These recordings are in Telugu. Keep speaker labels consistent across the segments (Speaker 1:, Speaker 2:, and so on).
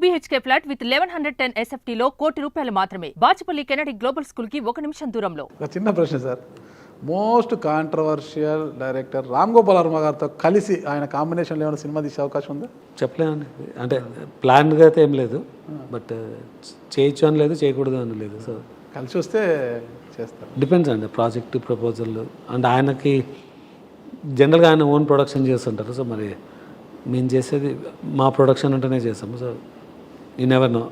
Speaker 1: BHK ఫ్లాట్ విత్ 1110 SFT లో ₹1,00,00,000 మాత్రమే. బాచిపల్లి కెనడి గ్లోబల్ స్కూల్ కి 1 నిమిషం దూరంలో.
Speaker 2: ఒక చిన్న ప్రశ్న sir, most controversial director Ram Gopal Varma గారితో కలిసి ఆయన కాంబినేషన్లో ఏమైనా సినిమా తీసే అవకాశం ఉందా?
Speaker 3: చెప్పలేదండి, అంటే ప్లాన్గా అయితే ఏం లేదు, బట్ చేయొచ్చు అని లేదు, చేయకూడదు అని లేదు. సో
Speaker 2: కలిసి వస్తే చేస్తారు.
Speaker 3: డిపెండ్స్ అండి, ప్రాజెక్ట్ ప్రపోజల్ అంటే ఆయనకి జనరల్గా ఆయన ఓన్ ప్రొడక్షన్ చేస్తుంటారు. సో మరి మేము చేసేది మా ప్రొడక్షన్ ఉంటేనే చేస్తాము. So you never know.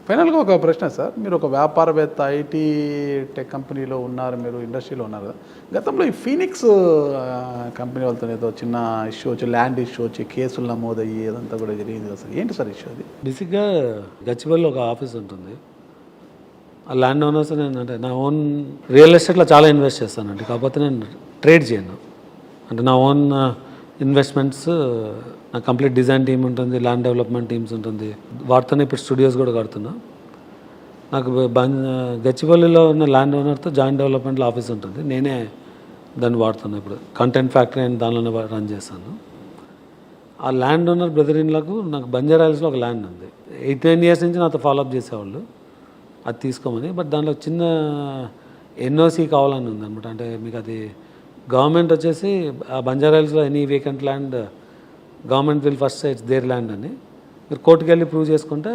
Speaker 2: ఫైనల్గా ఒక ప్రశ్న సార్, మీరు ఒక వ్యాపారవేత్త, ఐటీ టెక్ కంపెనీలో ఉన్నారు, మీరు ఇండస్ట్రీలో ఉన్నారు కదా. గతంలో ఈ ఫీనిక్స్ కంపెనీ వాళ్ళతో ఏదో చిన్న ఇష్యూ వచ్చి, ల్యాండ్ ఇష్యూ వచ్చి కేసులు నమోదయ్యి అదంతా కూడా జరిగింది అసలు ఏంటి సార్ ఇష్యూ అది?
Speaker 3: బేసిక్గా గచ్చిబౌలిలో ఒక ఆఫీస్ ఉంటుంది. ఆ ల్యాండ్ ఓనర్స్ నేను అంటే నా ఓన్ రియల్ ఎస్టేట్లో చాలా ఇన్వెస్ట్ చేస్తానండి, కాకపోతే నేను ట్రేడ్ చేయను. అంటే నా ఓన్ ఇన్వెస్ట్మెంట్స్, నా కంప్లీట్ డిజైన్ టీమ్ ఉంటుంది, ల్యాండ్ డెవలప్మెంట్ టీమ్స్ ఉంటుంది, వాటితోనే ఇప్పుడు స్టూడియోస్ కూడా కడుతున్నా. నాకు గచ్చిబౌలిలో ఉన్న ల్యాండ్ ఓనర్తో జాయింట్ డెవలప్మెంట్లో ఆఫీస్ ఉంటుంది, నేనే దాన్ని వాడుతున్నాను. ఇప్పుడు కంటెంట్ ఫ్యాక్టరీ అని దానిలోనే రన్ చేస్తాను. ఆ ల్యాండ్ ఓనర్ బ్రదర్ ఇన్లకు నాకు బంజారాహిల్స్లో ఒక ల్యాండ్ ఉంది. 8-9 years నుంచి నాతో ఫాలోఅప్ చేసేవాళ్ళు అది తీసుకోమని. బట్ దాంట్లో చిన్న NOC కావాలని ఉంది అనమాట. అంటే మీకు అది గవర్నమెంట్ వచ్చేసి ఆ బంజారాహిల్స్లో any vacant land government will first say it's their land అని మీరు కోర్టుకి వెళ్ళి ప్రూవ్ చేసుకుంటే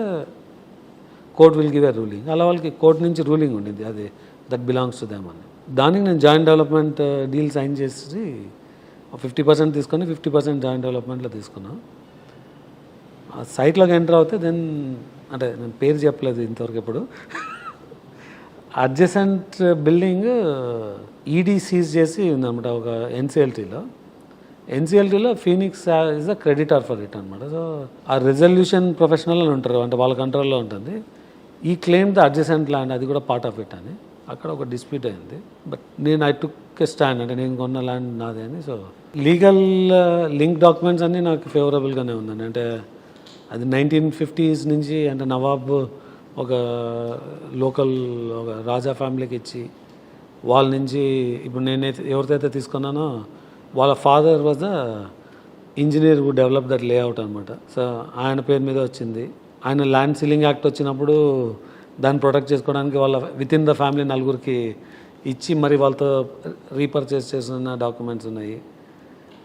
Speaker 3: court will give a ruling. అలా వాళ్ళకి కోర్టు నుంచి రూలింగ్ ఉండింది, అది దట్ బిలాంగ్స్ టు దెమ్ అని. దానికి నేను జాయింట్ డెవలప్మెంట్ డీల్ సైన్ చేసి 50% తీసుకొని 50% జాయింట్ డెవలప్మెంట్లో తీసుకున్నాను. ఆ సైట్లోకి ఎంటర్ అవుతే దెన్ అంటే నేను పేరు చెప్పలేదు ఇంతవరకు ఎప్పుడు. అడ్జసెంట్ బిల్డింగ్ ఈడీ సీజ్ చేసి ఉందన్నమాట ఒక ఎన్సిఎల్టీలో Phoenix is a creditor for it అనమాట. సో ఆ రెజల్యూషన్ ప్రొఫెషనల్ అని ఉంటారు, అంటే వాళ్ళ కంట్రోల్లో ఉంటుంది. ఈ క్లెయిమ్ ద అడ్జసెంట్ ల్యాండ్, అది కూడా పార్ట్ ఆఫ్ ఇట్ అని అక్కడ ఒక డిస్ప్యూట్ అయింది. బట్ నేను ఐ టుక్ ఎ స్టాండ్, అంటే నేను కొన్న ల్యాండ్ నాదే అని. సో లీగల్ లింక్ డాక్యుమెంట్స్ అన్నీ నాకు ఫేవరబుల్గానే ఉందండి. అంటే అది 1950s నుంచి, అంటే నవాబ్ ఒక లోకల్ ఒక రాజా ఫ్యామిలీకి ఇచ్చి వాళ్ళ నుంచి ఇప్పుడు నేనైతే ఎవరితో తీసుకున్నానో వాళ్ళ father was the engineer who develop that layout అనమాట. సో ఆయన పేరు మీద వచ్చింది. ఆయన ల్యాండ్ సీలింగ్ యాక్ట్ వచ్చినప్పుడు దాన్ని ప్రొటెక్ట్ చేసుకోవడానికి వాళ్ళ విత్ ఇన్ ద ఫ్యామిలీ నలుగురికి ఇచ్చి మరి వాళ్ళతో రీపర్చేస్ చేసిన డాక్యుమెంట్స్ ఉన్నాయి.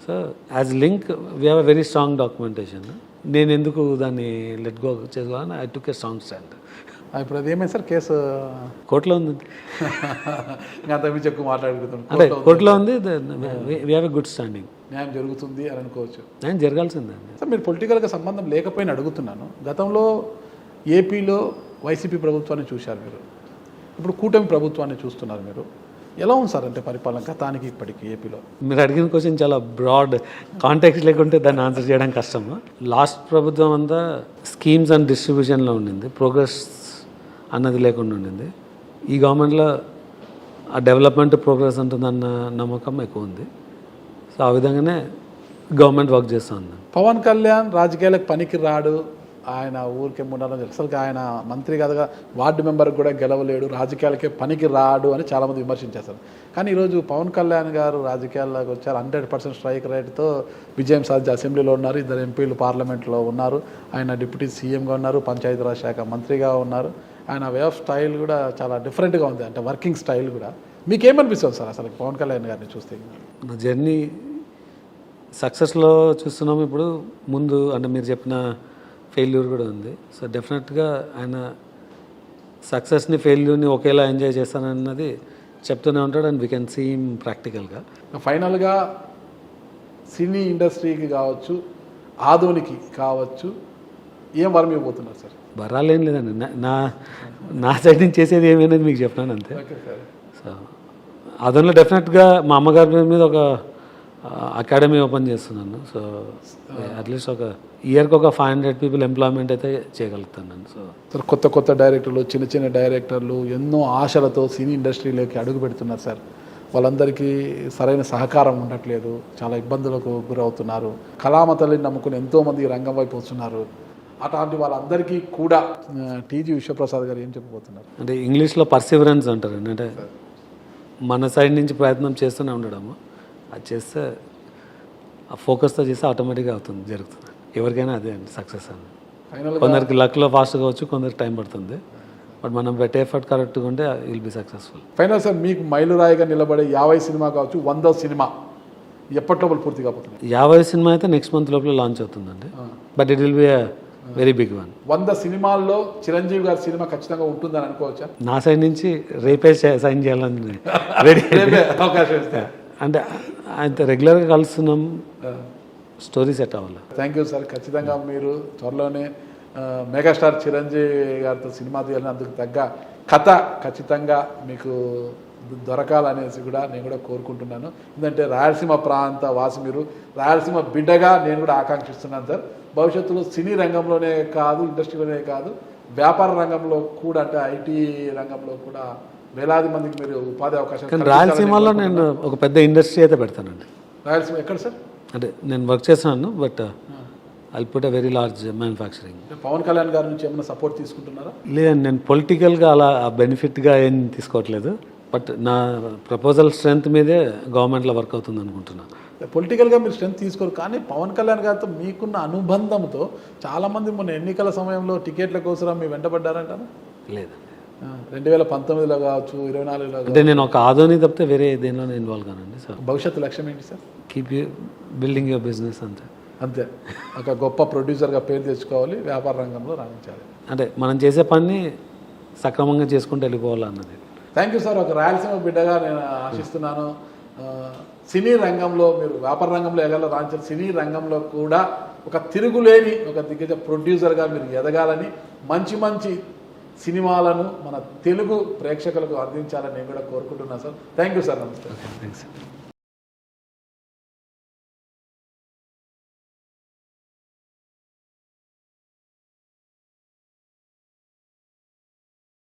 Speaker 3: So as link we have a very strong documentation. నేను ఎందుకు దాన్ని లెట్ గో చేసుకోవాలని I took a strong stand.
Speaker 2: ఇప్పుడు అది ఏమైంది సార్, కేసు
Speaker 3: కోర్టులో ఉంది.
Speaker 2: అంత మించి ఎక్కువ మాట్లాడుకుంటున్నాం.
Speaker 3: అంటే కోర్టులో ఉంది, we have a good standing.
Speaker 2: న్యాయం జరుగుతుంది అని అనుకోవచ్చు.
Speaker 3: న్యాయం జరగాల్సిందండి.
Speaker 2: సార్ మీరు పొలిటికల్గా సంబంధం లేకపోయినా అడుగుతున్నాను. గతంలో ఏపీలో వైసీపీ ప్రభుత్వాన్ని చూశారు మీరు, ఇప్పుడు కూటమి ప్రభుత్వాన్ని చూస్తున్నారు మీరు. ఎలా ఉంది సార్ అంటే పరిపాలన గతానికి ఇప్పటికీ ఏపీలో?
Speaker 3: మీరు అడిగిన క్వశ్చన్ చాలా బ్రాడ్, కాంటాక్ట్స్ లేకుంటే దాన్ని ఆన్సర్ చేయడం కష్టము. లాస్ట్ ప్రభుత్వం అంతా స్కీమ్స్ అండ్ డిస్ట్రిబ్యూషన్లో ఉండింది, ప్రోగ్రెస్ అన్నది లేకుండా ఉండింది. ఈ గవర్నమెంట్లో ఆ డెవలప్మెంట్ ప్రోగ్రెస్ ఉంటుందన్న నమ్మకం ఎక్కువ ఉంది. సో ఆ విధంగానే గవర్నమెంట్ వర్క్ చేస్తూ ఉంది.
Speaker 2: పవన్ కళ్యాణ్ రాజకీయాలకు పనికి రాడు, ఆయన ఊరికే ఉండాలని, అసలు ఆయన మంత్రి కాదుగా, వార్డు మెంబర్కి కూడా గెలవలేడు, రాజకీయాలకే పనికి రాడు అని చాలామంది విమర్శించేస్తారు. కానీ ఈరోజు పవన్ కళ్యాణ్ గారు రాజకీయాల్లోకి వచ్చారు, 100% స్ట్రైక్ రేట్తో విజయం సాధించి అసెంబ్లీలో ఉన్నారు, 2 ఎంపీలు పార్లమెంట్లో ఉన్నారు, ఆయన డిప్యూటీ సీఎంగా ఉన్నారు, పంచాయతీరాజ్ శాఖ మంత్రిగా ఉన్నారు. ఆయన వే ఆఫ్ స్టైల్ కూడా చాలా డిఫరెంట్గా ఉంది, అంటే వర్కింగ్ స్టైల్ కూడా. మీకేమనిపిస్తుంది సార్ అసలు పవన్ కళ్యాణ్ గారిని చూస్తే?
Speaker 3: నా జర్నీ సక్సెస్లో చూస్తున్నాము ఇప్పుడు, ముందు అంటే మీరు చెప్పిన ఫెయిల్యూర్ కూడా ఉంది. సో డెఫినెట్గా ఆయన సక్సెస్ని ఫెయిల్యూర్ని ఒకేలా ఎంజాయ్ చేస్తానన్నది చెప్తూనే ఉంటాడు, and we can see him ప్రాక్టికల్గా.
Speaker 2: ఫైనల్గా సినీ ఇండస్ట్రీకి కావచ్చు, ఆధునికి కావచ్చు, ఏం వరం ఇవ్వబోతున్నారు సార్?
Speaker 3: వరాలేం లేదండి, నా సైడ్ నుంచి చేసేది ఏమైనా మీకు చెప్పినాను అంతే. సో అదనలో డెఫినెట్గా మా అమ్మగారి మీద ఒక అకాడమీ ఓపెన్ చేస్తున్నాను. సో అట్లీస్ట్ ఒక ఇయర్కి ఒక 500 people ఎంప్లాయ్మెంట్ అయితే చేయగలుగుతాను నేను. సో
Speaker 2: కొత్త డైరెక్టర్లు, చిన్న డైరెక్టర్లు ఎన్నో ఆశలతో సినీ ఇండస్ట్రీలోకి అడుగు పెడుతున్నారు సార్. వాళ్ళందరికీ సరైన సహకారం ఉండట్లేదు, చాలా ఇబ్బందులకు గురవుతున్నారు. కళామతల్ని నమ్ముకుని ఎంతోమంది రంగం వైపు వస్తున్నారు. అట్లాంటి వాళ్ళందరికీ కూడా టీజీ విశ్వప్రసాద్ గారు ఏం చెప్పబోతున్నారు?
Speaker 3: అంటే ఇంగ్లీష్లో పర్సివరెన్స్ అంటారండి, అంటే మన సైడ్ నుంచి ప్రయత్నం చేస్తూనే ఉండడము. అది చేస్తే ఆ ఫోకస్తో చేస్తే ఆటోమేటిక్గా అవుతుంది, జరుగుతుంది. ఎవరికైనా అదే అండి సక్సెస్ అని.
Speaker 2: ఫైనల్
Speaker 3: కొందరికి లక్లో ఫాస్ట్గా వచ్చు, కొందరికి టైం పడుతుంది. బట్ మనం పెట్టే ఎఫర్ట్ కరెక్ట్గా ఉంటే will be successful.
Speaker 2: Final sir, మీకు మైలురాయిగా నిలబడే 50 సినిమా కావచ్చు, 100 సినిమా ఎప్పటి లోపల పూర్తి కాబోతుంది?
Speaker 3: 50 సినిమా అయితే నెక్స్ట్ మంత్ లోపల లాంచ్ అవుతుందండి. But it will be a very big one.
Speaker 2: 100 సినిమాల్లో చిరంజీవి గారి సినిమా ఖచ్చితంగా ఉంటుందని అనుకోవచ్చా?
Speaker 3: నా సైడ్ నుంచి రేపే సైన్ చేయాలని రెడీ.
Speaker 2: అవకాశం ఇస్తే
Speaker 3: అంటే ఆయనతో రెగ్యులర్గా కలుస్తున్నాం, స్టోరీ సెట్ అవ్వాలి.
Speaker 2: Thank you sir. ఖచ్చితంగా మీరు త్వరలోనే మెగాస్టార్ చిరంజీవి గారితో సినిమా తీయాలని, అందుకు తగ్గ కథ ఖచ్చితంగా మీకు దొరకాలనేసి కూడా నేను కూడా కోరుకుంటున్నాను. ఎందుకంటే రాయలసీమ ప్రాంత వాసి మీరు, రాయలసీమ బిడ్డగా నేను కూడా ఆకాంక్షిస్తున్నాను సార్. భవిష్యత్తులో సినీ రంగంలోనే కాదు, ఇండస్ట్రీలోనే కాదు, వ్యాపార రంగంలో కూడా, అంటే ఐటీ రంగంలో కూడా వేలాది మందికి మీరు ఉపాధి అవకాశాలు.
Speaker 3: కానీ రాయలసీమలో నేను ఒక పెద్ద ఇండస్ట్రీ అయితే పెడతానండి.
Speaker 2: రాయలసీమ ఎక్కడ సార్? అంటే
Speaker 3: నేను వర్క్ చేస్తున్నాను, but I put a very large manufacturing.
Speaker 2: Pawan Kalyan గారి నుంచి ఏమైనా సపోర్ట్ తీసుకుంటున్నారా?
Speaker 3: లేదండి, నేను పొలిటికల్గా అలా బెనిఫిట్గా ఏం తీసుకోవట్లేదు. బట్ నా ప్రపోజల్ స్ట్రెంత్ మీదే గవర్నమెంట్లో వర్క్ అవుతుంది అనుకుంటున్నాను.
Speaker 2: పొలిటికల్గా మీరు స్ట్రెంత్ తీసుకోరు, కానీ పవన్ కళ్యాణ్ గారితో మీకున్న అనుబంధంతో చాలామంది మొన్న ఎన్నికల సమయంలో టికెట్ల కోసం మీ వెంటబడ్డారంటారా?
Speaker 3: లేదండి,
Speaker 2: 2019లో కావచ్చు, 24లో
Speaker 3: అంటే నేను ఒక ఆదోని తప్పితే వేరే దేనిలోనే ఇన్వాల్వ్ కానండి సార్.
Speaker 2: భవిష్యత్తు లక్ష్యం ఏంటి sir?
Speaker 3: Keep you building your business అంతే.
Speaker 2: అంతే, ఒక గొప్ప ప్రొడ్యూసర్గా పేరు తెచ్చుకోవాలి, వ్యాపార రంగంలో రాణించాలి.
Speaker 3: అంటే మనం చేసే పని సక్రమంగా చేసుకుంటూ వెళ్ళిపోవాలన్నది.
Speaker 2: Thank you sir. ఒక రాయలసీమ బిడ్డగా నేను ఆశిస్తున్నాను. సినీ రంగంలో మీరు వ్యాపార రంగంలో ఎగల రాణించాలి, సినీ రంగంలో కూడా ఒక తిరుగులేని ఒక దిగ్గజ ప్రొడ్యూసర్గా మీరు ఎదగాలని, మంచి మంచి సినిమాలను మన తెలుగు ప్రేక్షకులకు అందించాలని నేను కూడా కోరుకుంటున్నాను సార్. Thank you sir. నమస్తే.
Speaker 3: థ్యాంక్స్.